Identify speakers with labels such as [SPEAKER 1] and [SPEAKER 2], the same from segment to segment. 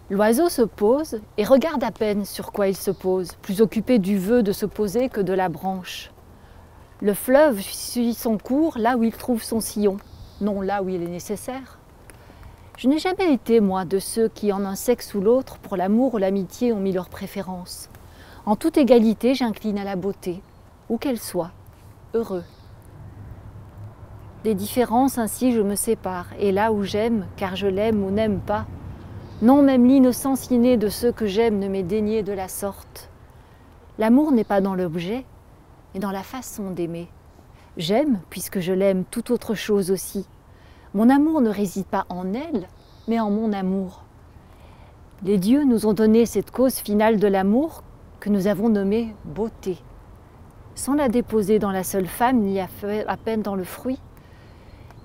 [SPEAKER 1] L'oiseau se pose et regarde à peine sur quoi il se pose, plus occupé du vœu de se poser que de la branche. Le fleuve suit son cours là où il trouve son sillon, non là où il est nécessaire. Je n'ai jamais été, moi, de ceux qui, en un sexe ou l'autre, pour l'amour ou l'amitié, ont mis leur préférence. En toute égalité, j'incline à la beauté, où qu'elle soit, heureux. Des différences, ainsi, je me sépare, et là où j'aime, car je l'aime ou n'aime pas, non, même l'innocence innée de ceux que j'aime ne m'est déniée de la sorte. L'amour n'est pas dans l'objet, mais dans la façon d'aimer. J'aime, puisque je l'aime, toute autre chose aussi. Mon amour ne réside pas en elle, mais en mon amour. Les dieux nous ont donné cette cause finale de l'amour que nous avons nommée beauté. Sans la déposer dans la seule femme, ni à peine dans le fruit,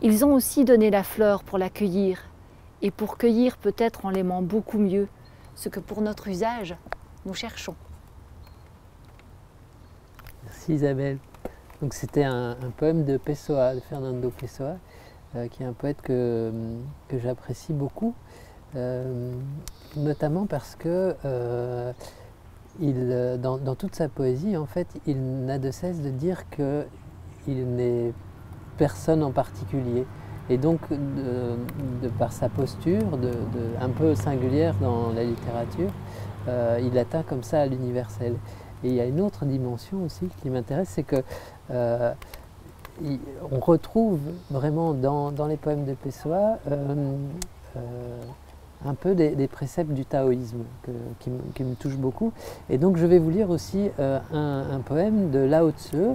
[SPEAKER 1] ils ont aussi donné la fleur pour la cueillir, et pour cueillir peut-être en l'aimant beaucoup mieux, ce que pour notre usage, nous cherchons.
[SPEAKER 2] Merci Isabelle. Donc c'était un poème de Pessoa, de Fernando Pessoa, qui est un poète que j'apprécie beaucoup, notamment parce que dans toute sa poésie, en fait, il n'a de cesse de dire qu'il n'est personne en particulier. Et donc, par sa posture, un peu singulière dans la littérature, il atteint comme ça à l'universel. Et il y a une autre dimension aussi qui m'intéresse, c'est que on retrouve vraiment dans les poèmes de Pessoa un peu des préceptes du taoïsme qui me touchent beaucoup. Et donc je vais vous lire aussi un poème de Lao Tzu,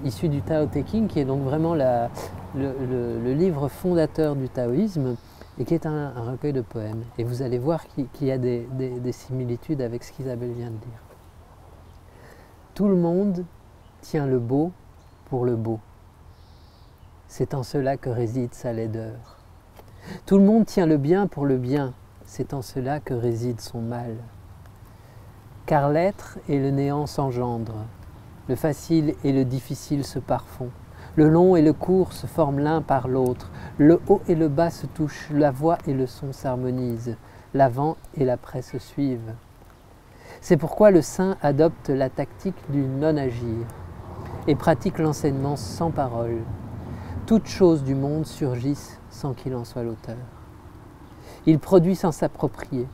[SPEAKER 2] issu du Tao Te Ching, qui est donc vraiment le livre fondateur du taoïsme et qui est un recueil de poèmes. Et vous allez voir qu'il y a des similitudes avec ce qu'Isabelle vient de dire. Tout le monde tient le beau pour le beau. C'est en cela que réside sa laideur. Tout le monde tient le bien pour le bien. C'est en cela que réside son mal. Car l'être et le néant s'engendrent. Le facile et le difficile se parfont. Le long et le court se forment l'un par l'autre. Le haut et le bas se touchent. La voix et le son s'harmonisent. L'avant et l'après se suivent. C'est pourquoi le saint adopte la tactique du non-agir et pratique l'enseignement sans parole. Toutes choses du monde surgissent sans qu'il en soit l'auteur. Il produit sans s'approprier.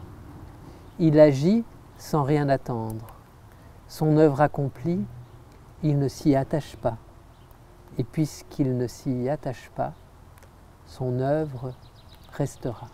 [SPEAKER 2] Il agit sans rien attendre. Son œuvre accomplie, il ne s'y attache pas. Et puisqu'il ne s'y attache pas, son œuvre restera.